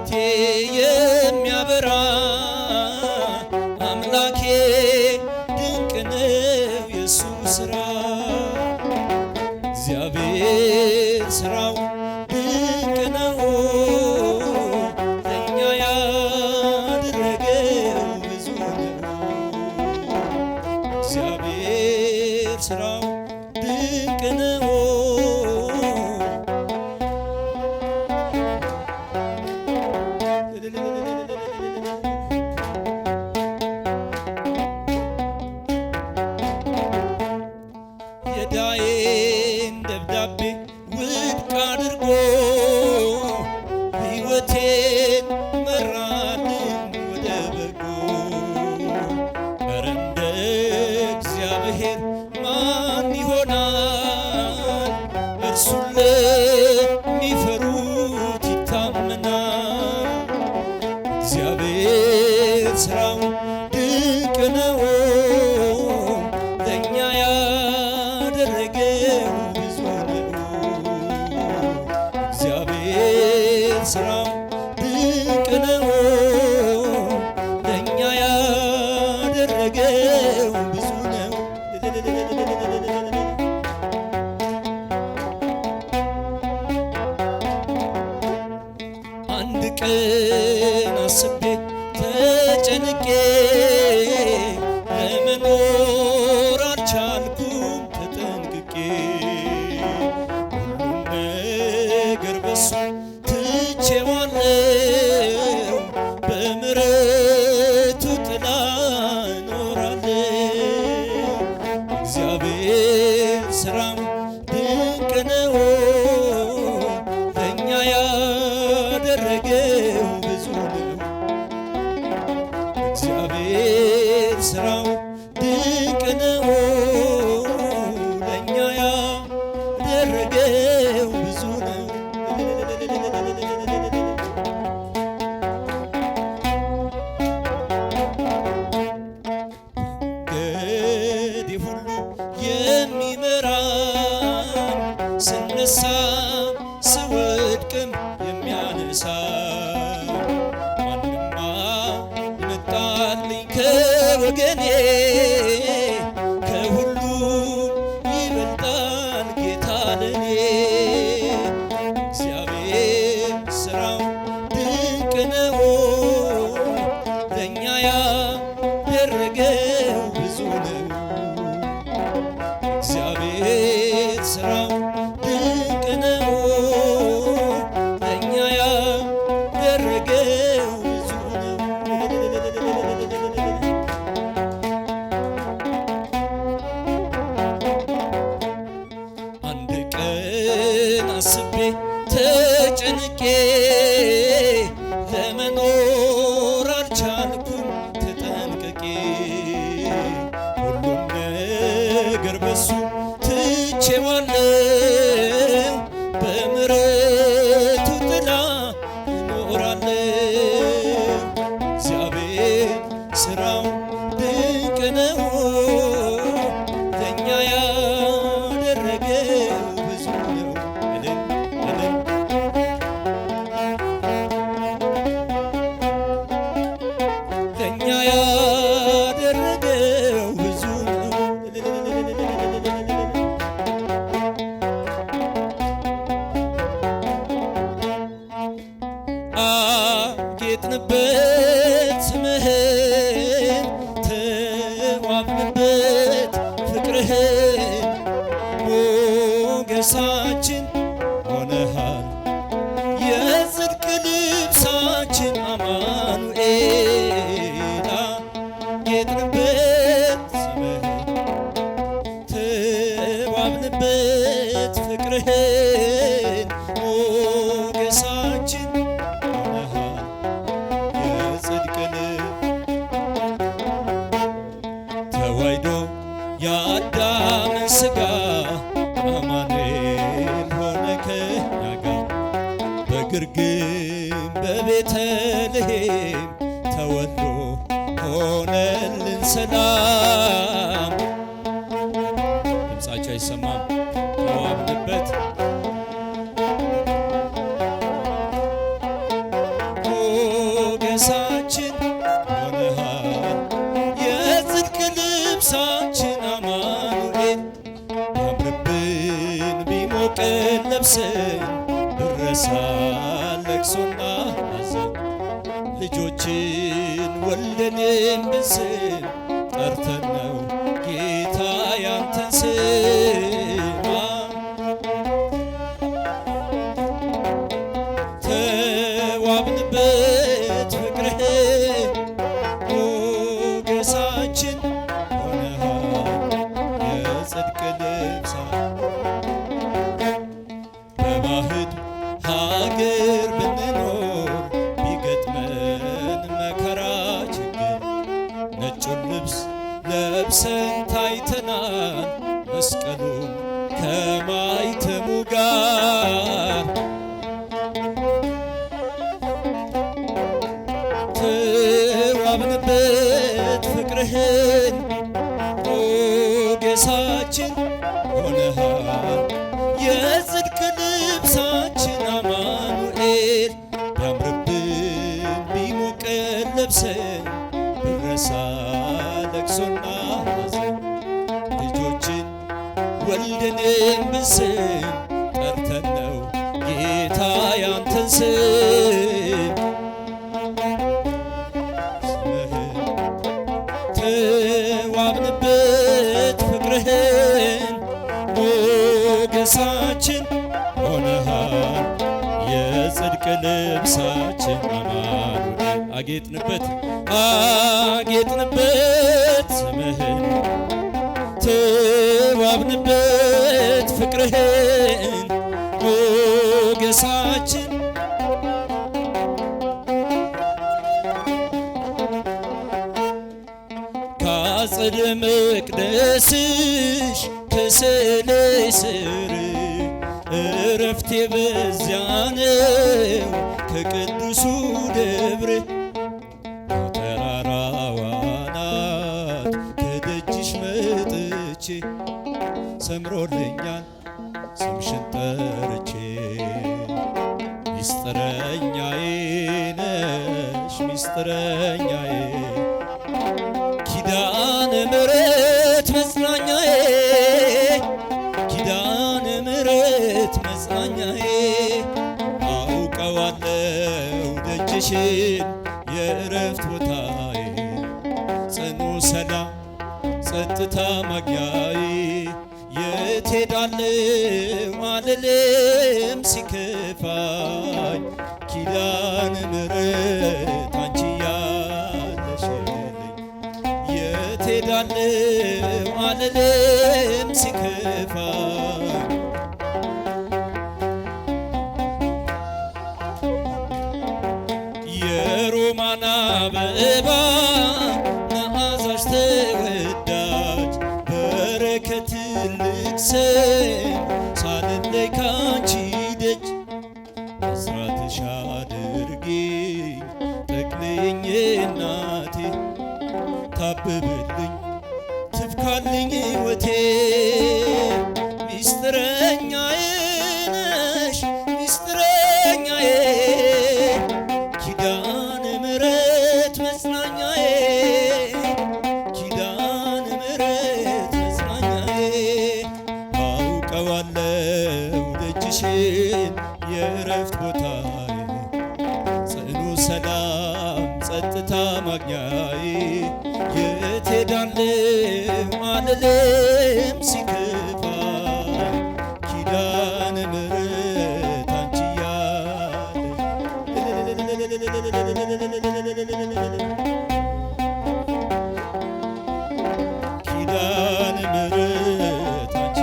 ፊቴ የሚያበራ አምላኬ ድንቅ ነው የሱ ሥራ። እግዚአብሔር ሥራው ድንቅ ነው ለእኛ ያደረገው ብዙ ነው። እግዚአብሔር ሥራው ድንቅ ነው። የዕዳዬን ደብዳቤ ውድቅ አድርጎ ሕይወቴን መራልኝ ወደ በጎ። ኧረ እንደ እግዚአብሔር ማን ይሆናል? እርሱን ለሚፈሩት ይታመናል። እግዚአብሔር ሥራው ድንቅ ነው ለእኛ ያደረገው ብዙ ነው። እግዚአብሔር ሥራው ድንቅ ነው ለእኛ ያደረገው ብዙ ነው። አንድ ቀን አስቤ ተጨንቄ ለመኖር አልቻልኩም ተጠንቅቄ። ሁሉም ነገር በሱ ትቼዋለሁ በምሕረቱ ጥላ እኖራለሁ። እግዚአብሔር ሥራው ድንቅ ነው ለእኛ ያደረገው ብዙ ነው። እግዚአብሔር ሥራው ድንቅ ነው ለእኛ ያደረገው ብዙ ነው። መንገዴ ሁሉ የሚመራኝ ስነሳ ስወድቅም የሚያነሳ ማንማ ይመጣልኝ ከወገኔ ከሁሉ ይበልጣል ጌታ ለኔ። እግዚአብሔር ሥራው ድንቅ ነው ለእኛ ያደረገው ብዙ ነው። እግዚአብሔር ሥራው ድንቅ ነው ለእኛ ያደረገው ብዙ ነው። አንድ ቀን አስቤ ተጨንቄ ለመኖር አልቻልኩም ተጠንቅቄ። ሁሉም ነገር በሱ ትቼዋለሁ በምሕረቱ ጥላ እኖራለሁ። እግዚአብሔር ሥራው ድንቅ ነው ለእኛ ያደረገው ብዙ ነው። ለእኛ ያደረገው ብዙ ነው። አጌጥንበት ስምህን ተዋብንበት ፍቅርህን ሞገሳችን ሆነሃል የጽድቅ ልብሳችን አማኑኤል። አጌጥንበት ስምህን ተዋብንበት ፍቅርህን ሞገሳችን ሆነሃል የጽድቅ ተዋሕዶ የአዳምን ሥጋ አማኑኤል ሆነ ከእኛ ጋር በግርግም በቤተልሔም ተወልዶ ሆነልን ሰላም። ድምፃቸው አይሰማም። ተዋብንበት ብስን ብረሳ ለቅሶና ሐዘን ልጆችን ወልደንም ብስን ጠርተን ነው ጌታ ያንተን ስም ተዋብንበት ፍቅርህን ሞገሳችን ሆነሃል የጽድቅ ልብሳ በባዕድ ሀገር ብንኖር ቢገጥመን መከራ ችግር ነጩን ልብስ ለብሰን ታይተናል መስቀሉን ከማይተሙ ጋር ተዋብንበት ፍቅርህን ሞገሳችን ሆነሃል የጽድቅ ልብሳችን አማኑኤል ቢያምርብን ቢሞቀን ለብሰን ብረሳ ለቅሶና ሐዘን ልጆችን ወልደንም ብስን ጠርተን ነው ጌታ ያንተን ስም ተዋብንበት ፍቅርህን ሞገሳችን ሆነሃል የጽድቅ ልብሳችን አማኑኤል አጌጥንበት ስምህን ተዋብንበት ፍቅርህን ሞገሳችን ከአጸደ መቅደስሽ ከሰለይ ስር እረፍቴ በዚያ ነው ከቅዱሱ ደብር ተራራዋ ናት ከደጅሽ መጥቼ ሰምሮልኛል ስምሽን ጠርቼ ሚስጥረኛዬ ነሽ ሚስጥረኛዬ ኪዳነ ምሕረት መጽናኛዬ ኪዳነ ምሕረት መጽናኛዬ አውቀዋለሁ ደጅሽን የእረፍት ቦታዬ ጽኑ ሰላም ጸጥታ ማግኛዬ የት ሄዳለሁ አልልም ሲከፋኝ ኪዳነ ምሕረት አንቺ ያለሽልኝ የት ሄዳለሁ አልልም ሲከፋኝ የሮማን አበባ መዓዛሽ ተወዳጅ በረከት ልቅሰም ሳልለይ ካንቺ ደጅ አስራትሽ አድርጊኝ ጠቅልኝ እናቴ ታብብልኝ ትፍካልኝ ሕይወቴ ሚስጥረኛዬ ነሽ ሚስጥረኛዬ ኪዳነ ምሕረት መጽናኛዬ ኪዳነ ምሕረት መጽናኛዬ አውቀዋለሁ ደጅሽን የእረፍት ቦታዬ ጽኑ ሰላም ጸጥታ ማግኛዬ የት ሄዳለሁ አልልም ሲከፋኝ ኪዳነ ምሕረት አንቺ ኪዳነ ምሕረት አንቺ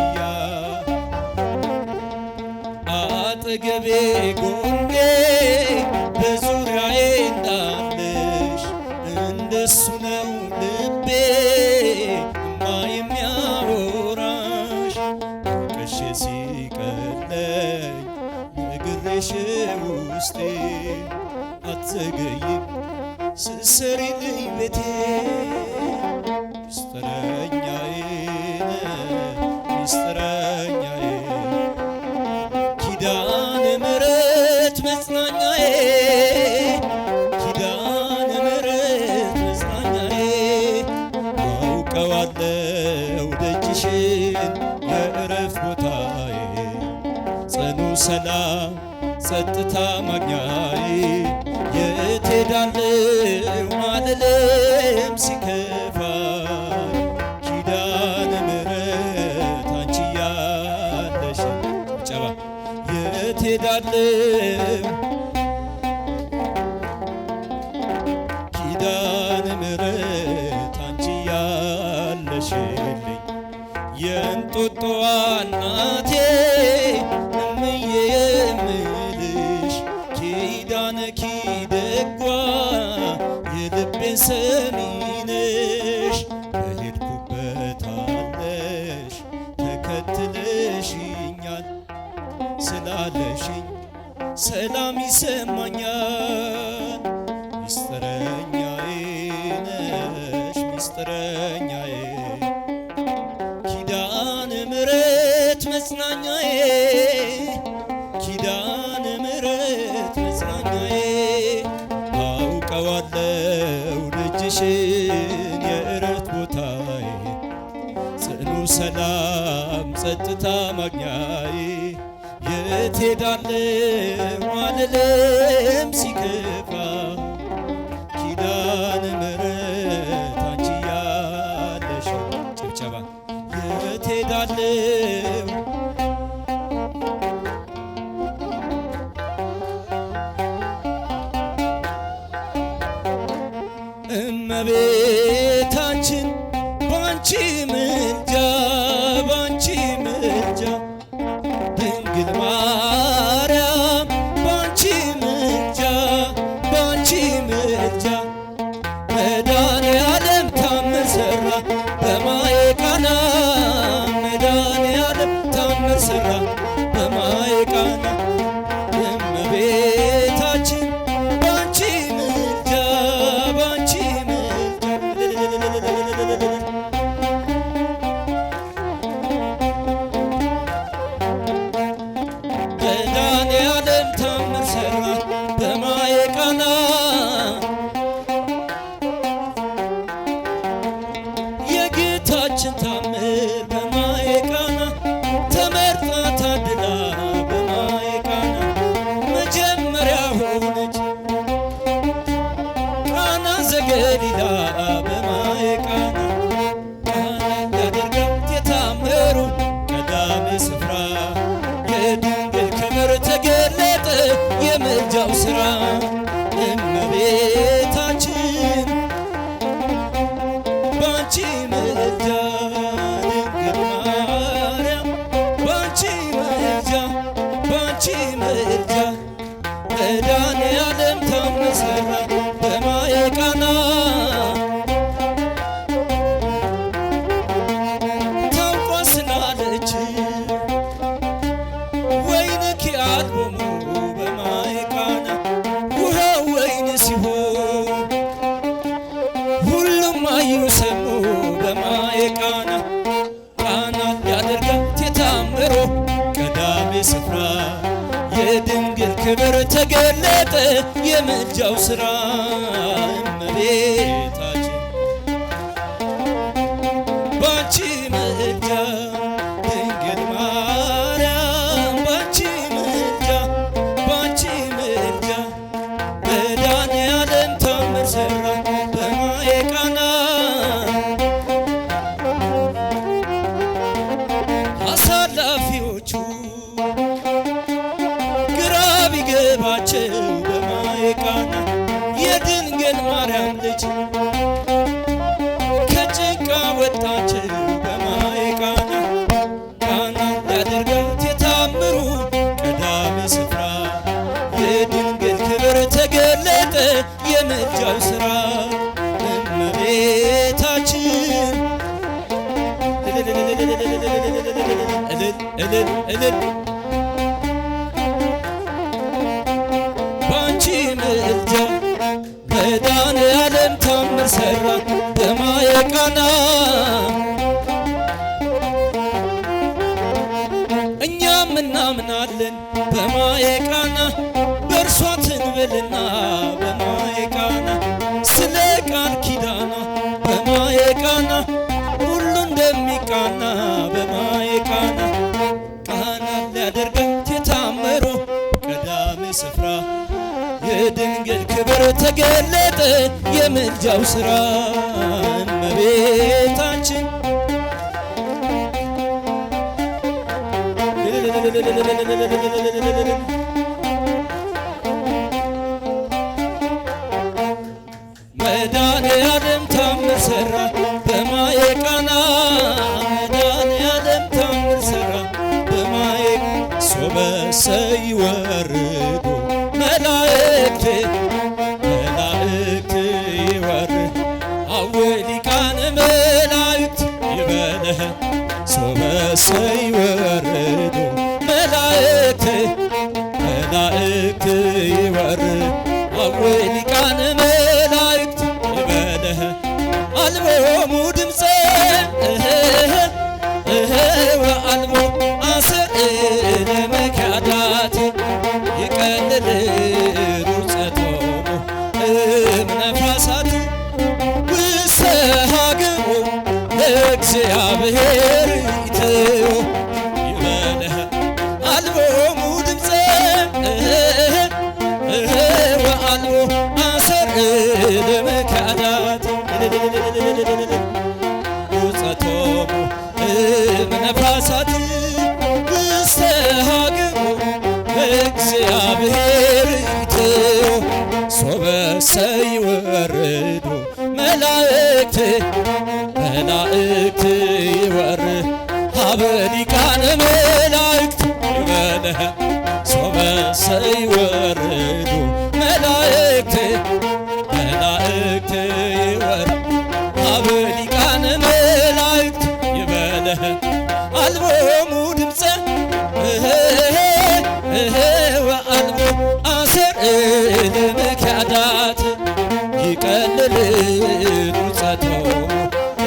አጠገቤ ጎኔ በዙሪያዬ እንዳለሽ እንደሱ ነው ልቤ እማ የሚያወራሽ ርቀሽ ሲቀለኝ ነግሬሽ ውስጤ አትዘገይም ስትሰሪልኝ ቤቴ ሚስጥረኛዬ ሚስጥረኛዬ ኪዳነ ምሕረት መጽናኛዬ ኪዳነ ምሕረት መጽናኛዬ አውቀዋለሁ ደጅሽን የእረፍት ቦታዬ ጽኑ ሰላም ጸጥታ ማግኛዬ የት ሄዳለሁ አልልም ሲከፋኝ ኪዳነ ምሕረት አንቺ ያለሽ ጨባ የት ሄዳለሁ ኪዳነ ምሕረት አንቺ ያለሽልኝ የእንጦጦ እናቴ እምዬ የምልሽ ኪዳነ ኪደጓ የልቤን ሰሚ ነሽ በሄድኩበት አለሽ ተከትለሽኛል ስላለሽኝ ሰላም ይሰማኛል ሚስጥረኛዬ ነሽ ሚስጥረኛዬ ኪዳነ ምሕረት መጽናኛዬ ኪዳነ ምሕረት መጽናኛዬ አውቀዋለሁ ደጅሽን የእረት ቦታዬ ጽኑ ሰላም ጸጥታ ማግኛዬ የት ሄዳለሁ አልልም ሲከፋ ኪዳነ ምሕረት አንቺ ያለሽ ጭብጨባ የት ሄዳለሁ እመቤታችን ባንቺ ምልጃ ባንቺ ምልጃ ድንግል ማርያም ባንቺ ምልጃ ባንቺ ምልጃ መድኃኔዓለም ታምር ሠራ በማየ ቃና መድኃኔዓለም ታምር ሠራ በማየ ቃና እመቤታችን ባንቺ ምልጃ ባንቺ ምልጃ መድኃኔዓለም ታምር ሠራ በማየ ቃና የጌታችን ታምር በማየ ቃና ተመርጣ ታድላ በማየ ቃና መጀመሪያ ሆነች ቃና ዘገሊላ በማየ ቃና ቃና ያደርጋት የታምሩ ቀዳሚ ስፍራ የድንግል ክብር ተገለጠ የምልጃው ሥራ እመቤታችን ባንቺ ምልጃ ድንግል ማርያም ባንቺ ምልጃ ባንቺ ምልጃ መድኃኔዓለም ታምር ሠራ በማየ ቃና ታውቋ ስላለች ወይንኪ አልቦሙ በማየ ቃና ውሃው ወይን ሲሆን ሁሉም አዩ ሰሙ በማየ ቃና ቃና ያደርጋት የታምሮ ቀዳሚ ስፍራ የድንግል ክብር ተገለጠ የምልጃው ሥራ እመቤታችን ባንቺ ምልጃ ድንግል ማርያም ባንቺ ምልጃ ባንቺ ምልጃ መድኃኔዓለም ታምር ሠራ በማየ ቃና አሳላፊዎቹ ግራ ቢገባቸው በማየ ቃና የድንግል ማርያም ልጅ ከጭቃ ወጣቸው በማየ ቃና ቃና ያደርጋት የታምሩ ቀዳሚ ስፍራ የድንግል ክብር ተገለጠ የምልጃው ሥራ እመቤታችን እልል እልል ባንቺ ምልጃ መድኃኔዓለም ታምር ሠራ በማየ ቃና እኛም እናምናለን በማየ ቃና በእርሷ ትንብልና በማየ ቃና ስለ ቃል ኪዳና በማየ ቃና ሁሉ እንደሚቃና በማየ ቃና ቃና ሊያደርጋት የታምሮ በክብር ተገለጠ የምልጃው ሥራ እመቤታችን መድኃኔዓለም ታምር ሠራ በማየ ቃና መድኃኔዓለም ታምር ሠራ በማየ ሶበ ሰይወርዱ መላእክት ይወርድ አወሊቃነ መላእክት ይበለህ ሶበ ሰይወርዱ መላእክት ይወርድ አወሊቃነ መላእክት ይበለህ አልቦሙ ድምፀ ወአልቦ አስዕለ መካዳት ይቀልል ሩፀቶሙ እምነፋሳት ውስተ ሀገሩ ለእግዚአብሔር ይትዮ ይበለህ አልቦሙ ድምፀ ወአልቦ አስዕለ መካዳት ሩፀቶሙ እምነፋሳት ውስተ ሀገሩ እግዚአብሔር ይትዮ ሶበ ሰይወርዱ መላእክት ይወርድ ሀበ ሊቃነ መላእክት ይበለህ ሶበ ሰይወርዱ መላእክት ይወርድ ሀበ ሊቃነ መላእክት ይበለህ አልቦሙ ድምፀ ወአልቦ አስዕለ መካዳት ይቀልል ሩፀቶሙ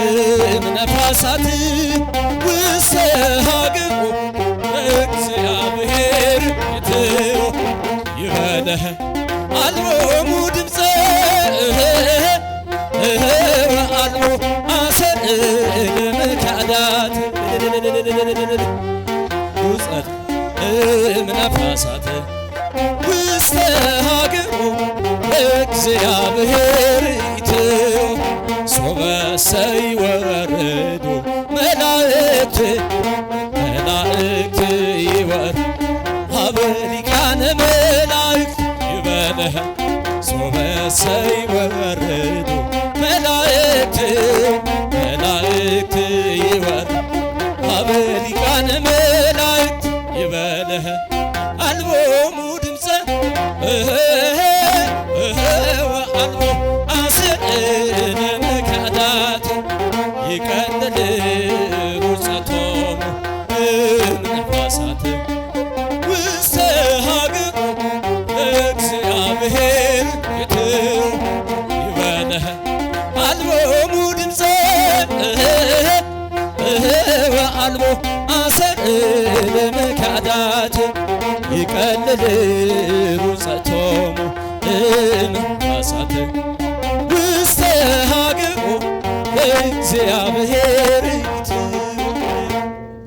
እምነፋሳት ውስተ ሀገሩ እግዚአብሔር ይትዮ ይበለህ አልቦሙ ድምፀ ወአልቦ አስዕለ መካዳት ሩፀት እምነፋሳት ውስተ ሀገሩ እግዚአብሔር ይትዮ ሶበ ሰይወርዱ መላእክት ይወርድ ሀበ ሊቃነ መላእክት ይበለህ ሶበ ሰይወርዱ መላእክት ይወርድ ሀበ ሊቃነ መላእክት ይበለህ አልቦሙ ድምፀ ወአልቦ አስዕለ መካዳት ይቀልል ሩፀቶሙ እምነፋሳት ውስተ ሀገሩ እግዚአብሔር ይትዮ ይበለህ አልቦሙ ድምፀ ወአልቦ አስዕለ መካዳት ይቀልል ሩፀቶሙ እምነፋሳት ውስተ ሀገሩ እግዚአብሔር